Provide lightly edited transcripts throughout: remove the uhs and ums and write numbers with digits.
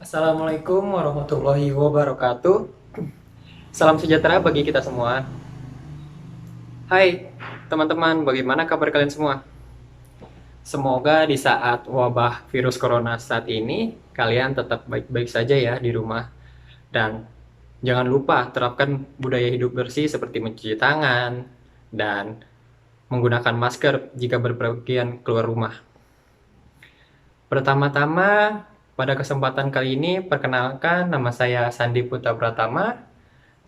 Assalamualaikum warahmatullahi wabarakatuh. Salam sejahtera bagi kita semua. Hai teman-teman, bagaimana kabar kalian semua? Semoga di saat wabah virus corona saat ini, kalian tetap baik-baik saja ya di rumah. Dan jangan lupa terapkan budaya hidup bersih seperti mencuci tangan dan menggunakan masker jika berpergian keluar rumah. Pertama-tama, pada kesempatan kali ini, perkenalkan nama saya Sandi Putra Pratama.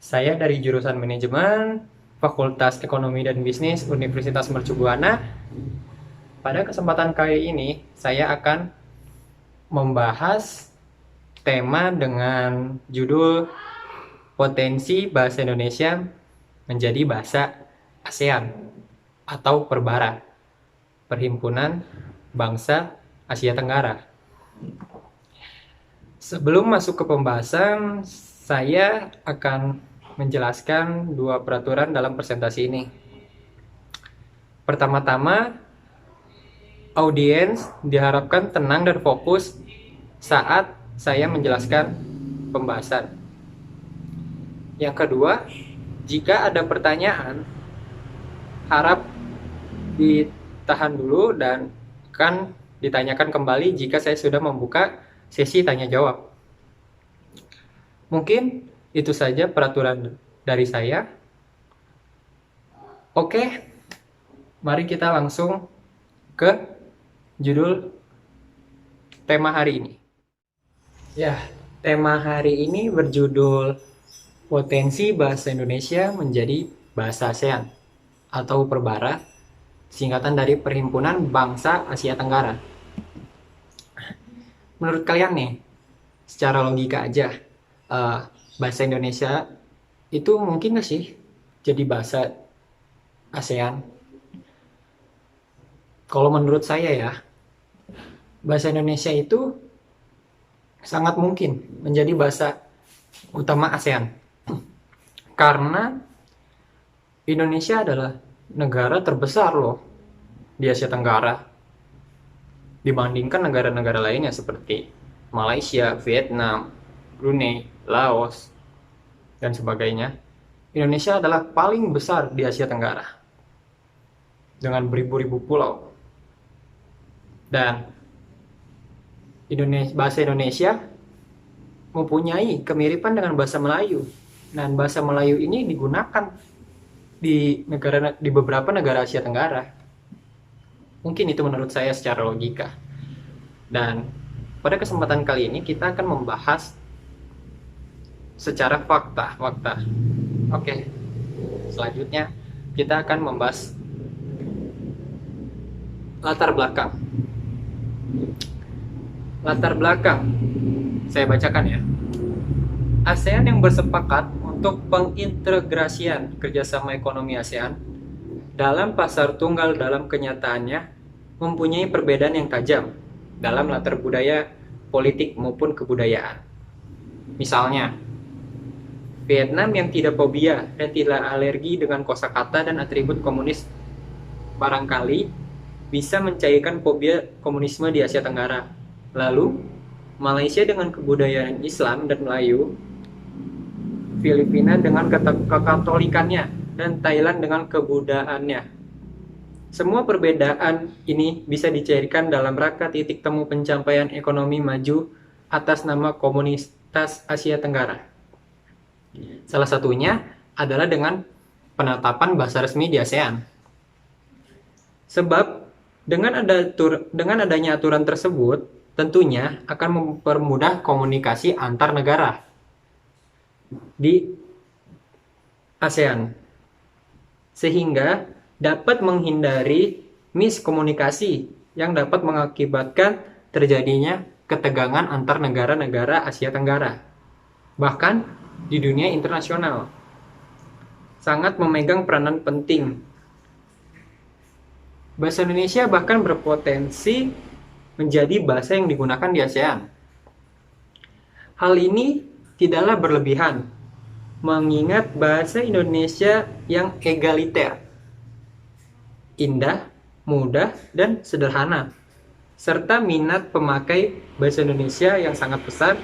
Saya dari jurusan Manajemen, Fakultas Ekonomi dan Bisnis Universitas Mercu Buana. Pada kesempatan kali ini, saya akan membahas tema dengan judul Potensi Bahasa Indonesia Menjadi Bahasa ASEAN atau Perbara, Perhimpunan Bangsa Asia Tenggara. Sebelum masuk ke pembahasan, saya akan menjelaskan dua peraturan dalam presentasi ini. Pertama-tama, audiens diharapkan tenang dan fokus saat saya menjelaskan pembahasan. Yang kedua, jika ada pertanyaan, harap ditahan dulu dan akan ditanyakan kembali jika saya sudah membuka sesi tanya jawab. Mungkin itu saja peraturan dari saya. Oke, mari kita langsung ke judul tema hari ini. Ya, tema hari ini berjudul Potensi Bahasa Indonesia Menjadi Bahasa ASEAN atau Perbara, singkatan dari Perhimpunan Bangsa Asia Tenggara. Menurut kalian nih, secara logika aja, bahasa Indonesia itu mungkin nggak sih jadi bahasa ASEAN? Kalau menurut saya ya, bahasa Indonesia itu sangat mungkin menjadi bahasa utama ASEAN. Karena Indonesia adalah negara terbesar loh di Asia Tenggara dibandingkan negara-negara lainnya seperti Malaysia, Vietnam, Brunei, Laos, dan sebagainya. Indonesia adalah paling besar di Asia Tenggara dengan beribu-ribu pulau. Dan bahasa Indonesia mempunyai kemiripan dengan bahasa Melayu. Dan bahasa Melayu ini digunakan di beberapa negara Asia Tenggara. Mungkin itu menurut saya secara logika. Dan pada kesempatan kali ini kita akan membahas secara fakta. Oke. Selanjutnya kita akan membahas latar belakang. Latar belakang. Saya bacakan ya. ASEAN yang bersepakat untuk pengintegrasian kerjasama ekonomi ASEAN dalam pasar tunggal dalam kenyataannya mempunyai perbedaan yang tajam dalam latar budaya, politik maupun kebudayaan. Misalnya, Vietnam yang tidak fobia dan tidak alergi dengan kosakata dan atribut komunis barangkali bisa mencairkan fobia komunisme di Asia Tenggara. Lalu, Malaysia dengan kebudayaan Islam dan Melayu, Filipina dengan kekatolikannya, dan Thailand dengan kebudayaannya. Semua perbedaan ini bisa dicairkan dalam rangka titik temu pencapaian ekonomi maju atas nama Komunitas Asia Tenggara. Salah satunya adalah dengan penetapan bahasa resmi di ASEAN. Sebab dengan adanya aturan tersebut, tentunya akan mempermudah komunikasi antar negara di ASEAN, sehingga dapat menghindari miskomunikasi yang dapat mengakibatkan terjadinya ketegangan antar negara-negara Asia Tenggara. Bahkan di dunia internasional, sangat memegang peranan penting. Bahasa Indonesia bahkan berpotensi menjadi bahasa yang digunakan di ASEAN. Hal ini tidaklah berlebihan, mengingat bahasa Indonesia yang egaliter, indah, mudah, dan sederhana, serta minat pemakai bahasa Indonesia yang sangat besar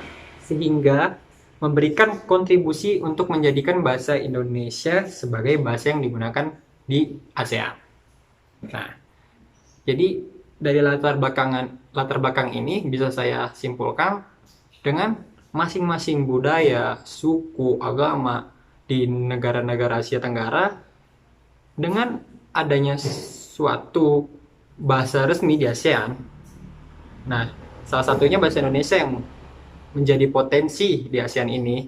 sehingga memberikan kontribusi untuk menjadikan bahasa Indonesia sebagai bahasa yang digunakan di ASEAN. Nah, jadi dari latar belakang ini bisa saya simpulkan dengan masing-masing budaya, suku, agama di negara-negara Asia Tenggara dengan adanya suatu bahasa resmi di ASEAN. Nah, salah satunya bahasa Indonesia yang menjadi potensi di ASEAN ini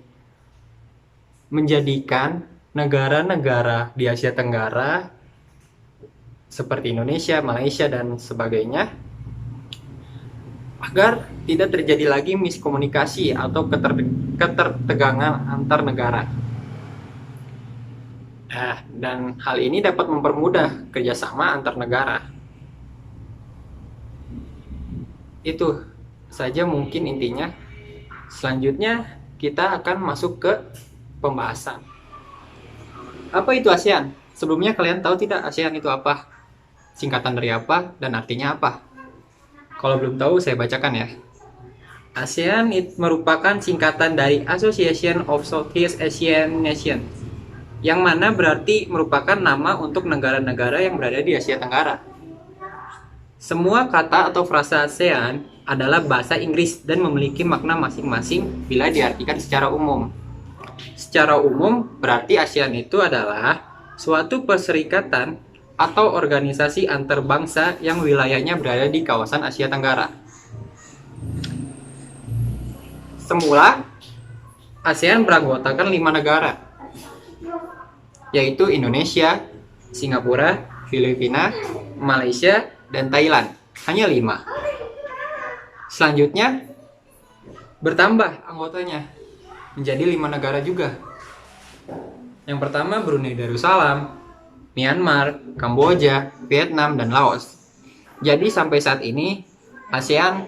menjadikan negara-negara di Asia Tenggara seperti Indonesia, Malaysia, dan sebagainya agar tidak terjadi lagi miskomunikasi atau ketertegangan antar negara. Dan hal ini dapat mempermudah kerjasama antar negara. Itu saja mungkin intinya. Selanjutnya kita akan masuk ke pembahasan. Apa itu ASEAN? Sebelumnya kalian tahu tidak ASEAN itu apa? Singkatan dari apa dan artinya apa? Kalau belum tahu saya bacakan ya. ASEAN merupakan singkatan dari Association of Southeast Asian Nations, yang mana berarti merupakan nama untuk negara-negara yang berada di Asia Tenggara. Semua kata atau frasa ASEAN adalah bahasa Inggris dan memiliki makna masing-masing bila diartikan secara umum. Secara umum, berarti ASEAN itu adalah suatu perserikatan atau organisasi antarbangsa yang wilayahnya berada di kawasan Asia Tenggara. Semula, ASEAN beranggotakan 5 negara, yaitu Indonesia, Singapura, Filipina, Malaysia, dan Thailand. Hanya 5. Selanjutnya bertambah anggotanya menjadi 5 negara juga. Yang pertama Brunei Darussalam, Myanmar, Kamboja, Vietnam, dan Laos. Jadi sampai saat ini ASEAN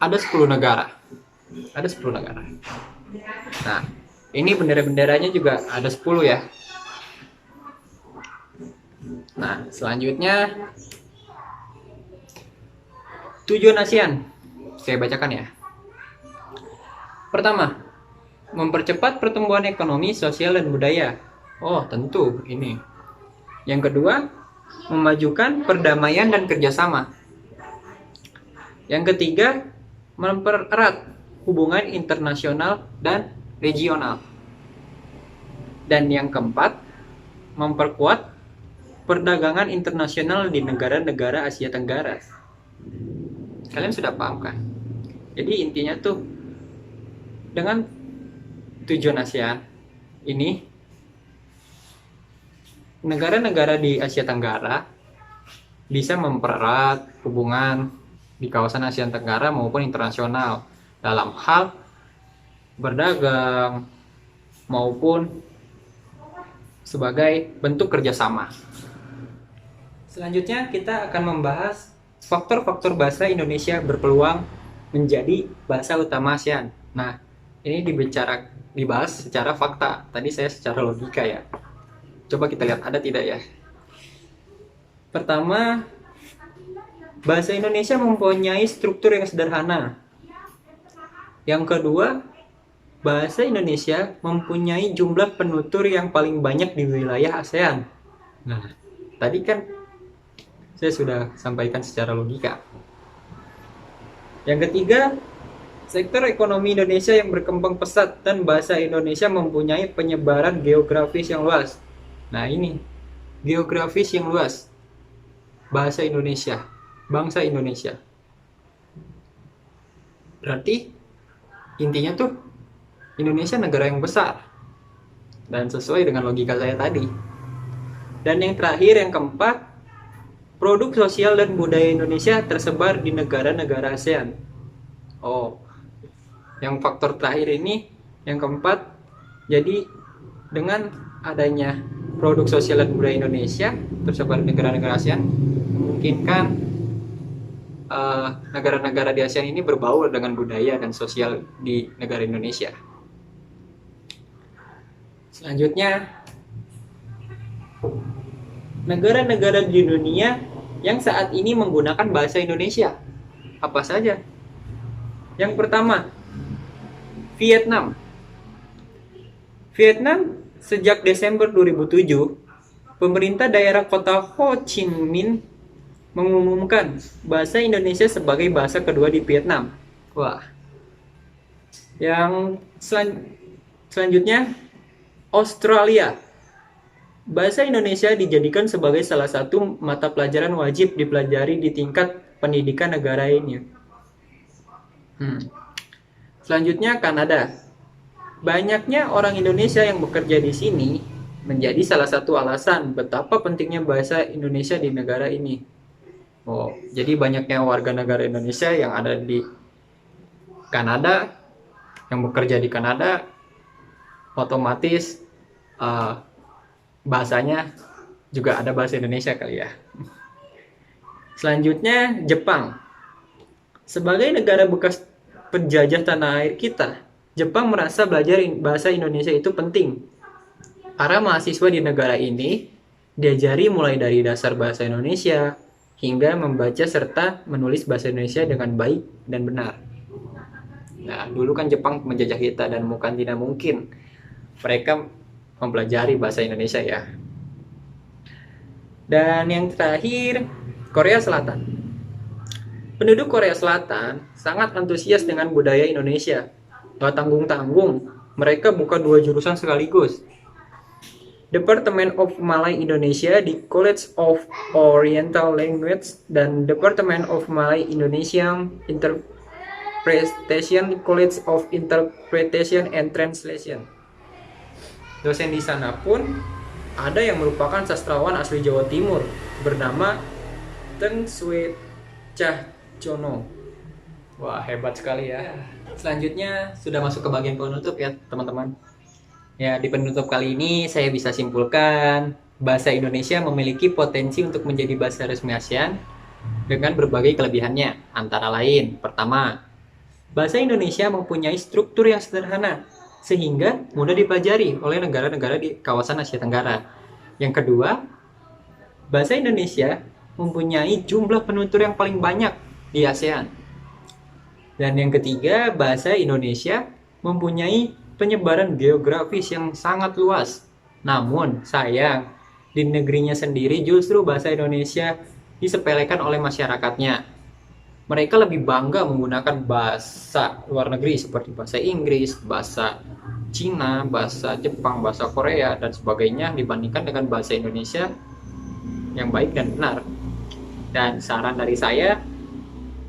ada 10 negara. Ada 10 negara. Nah, ini bendera-benderanya juga ada 10 ya. Nah, selanjutnya tujuan ASEAN, saya bacakan ya. Pertama, mempercepat pertumbuhan ekonomi, sosial, dan budaya. Oh, tentu ini. Yang kedua, memajukan perdamaian dan kerjasama. Yang ketiga, mempererat hubungan internasional dan regional. Dan yang keempat, memperkuat perdagangan internasional di negara-negara Asia Tenggara. Kalian sudah paham kan? Jadi intinya tuh dengan tujuan ASEAN ini, negara-negara di Asia Tenggara bisa mempererat hubungan di kawasan Asia Tenggara maupun internasional dalam hal berdagang maupun sebagai bentuk kerjasama. Selanjutnya kita akan membahas faktor-faktor bahasa Indonesia berpeluang menjadi bahasa utama ASEAN. Nah, ini dibahas secara fakta. Tadi saya secara logika ya. Coba kita lihat ada tidak ya. Pertama, bahasa Indonesia mempunyai struktur yang sederhana. Yang kedua, bahasa Indonesia mempunyai jumlah penutur yang paling banyak di wilayah ASEAN. Nah, tadi kan saya sudah sampaikan secara logika. Yang ketiga, sektor ekonomi Indonesia yang berkembang pesat dan bahasa Indonesia mempunyai penyebaran geografis yang luas. Nah ini, geografis yang luas. Bahasa Indonesia, bangsa Indonesia. Berarti intinya tuh Indonesia negara yang besar. Dan sesuai dengan logika saya tadi. Dan yang terakhir, yang keempat, produk sosial dan budaya Indonesia tersebar di negara-negara ASEAN. Oh, yang faktor terakhir ini, yang keempat, jadi dengan adanya produk sosial dan budaya Indonesia tersebar di negara-negara ASEAN, memungkinkan negara-negara di ASEAN ini berbaur dengan budaya dan sosial di negara Indonesia. Selanjutnya, negara-negara di dunia yang saat ini menggunakan bahasa Indonesia apa saja? Yang pertama, Vietnam. Vietnam sejak Desember 2007, pemerintah daerah kota Ho Chi Minh mengumumkan bahasa Indonesia sebagai bahasa kedua di Vietnam. Wah. Yang selanjutnya Australia. Bahasa Indonesia dijadikan sebagai salah satu mata pelajaran wajib dipelajari di tingkat pendidikan negara ini. Selanjutnya Kanada. Banyaknya orang Indonesia yang bekerja di sini menjadi salah satu alasan betapa pentingnya bahasa Indonesia di negara ini. Oh, jadi banyaknya warga negara Indonesia yang ada di Kanada, yang bekerja di Kanada, otomatis bahasanya juga ada bahasa Indonesia kali ya. Selanjutnya Jepang. Sebagai negara bekas penjajah tanah air kita, Jepang merasa belajar bahasa Indonesia itu penting. Para mahasiswa di negara ini diajari mulai dari dasar bahasa Indonesia hingga membaca serta menulis bahasa Indonesia dengan baik dan benar. Nah, dulu kan Jepang menjajah kita dan bukan tidak mungkin mereka mempelajari bahasa Indonesia ya. Dan yang terakhir, Korea Selatan. Penduduk Korea Selatan sangat antusias dengan budaya Indonesia. Gak tanggung-tanggung, mereka buka 2 jurusan sekaligus. Department of Malay Indonesia di College of Oriental Language dan Department of Malay Indonesian Interpretation College of Interpretation and Translation. Dosen di sana pun ada yang merupakan sastrawan asli Jawa Timur bernama Teng Sue Cahcono. Wah, hebat sekali ya. Selanjutnya sudah masuk ke bagian penutup ya teman-teman. Ya, di penutup kali ini saya bisa simpulkan bahasa Indonesia memiliki potensi untuk menjadi bahasa resmi ASEAN dengan berbagai kelebihannya. Antara lain, pertama, bahasa Indonesia mempunyai struktur yang sederhana sehingga mudah dipelajari oleh negara-negara di kawasan Asia Tenggara. Yang kedua, bahasa Indonesia mempunyai jumlah penutur yang paling banyak di ASEAN. Dan yang ketiga, bahasa Indonesia mempunyai penyebaran geografis yang sangat luas. Namun, sayang, di negerinya sendiri justru bahasa Indonesia disepelekan oleh masyarakatnya. Mereka lebih bangga menggunakan bahasa luar negeri seperti bahasa Inggris, bahasa Cina, bahasa Jepang, bahasa Korea, dan sebagainya dibandingkan dengan bahasa Indonesia yang baik dan benar. Dan saran dari saya,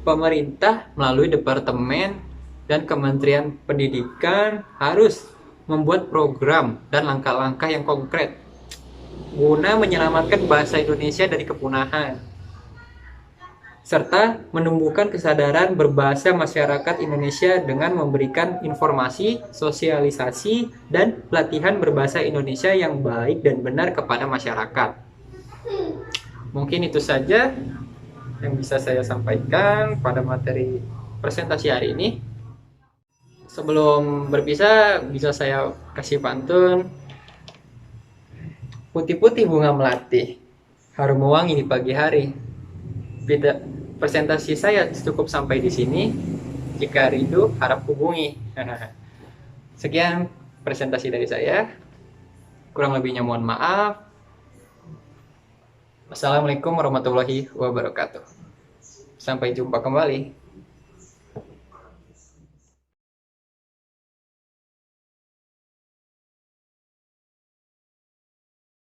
pemerintah melalui Departemen dan Kementerian Pendidikan harus membuat program dan langkah-langkah yang konkret guna menyelamatkan bahasa Indonesia dari kepunahan serta menumbuhkan kesadaran berbahasa masyarakat Indonesia dengan memberikan informasi, sosialisasi, dan pelatihan berbahasa Indonesia yang baik dan benar kepada masyarakat. Mungkin itu saja yang bisa saya sampaikan pada materi presentasi hari ini. Sebelum berpisah, bisa saya kasih pantun. Putih-putih bunga melati, harum wangi di pagi hari. Presentasi saya cukup sampai di sini. Jika rindu, harap hubungi. Sekian presentasi dari saya. Kurang lebihnya mohon maaf. Wassalamualaikum warahmatullahi wabarakatuh. Sampai jumpa kembali.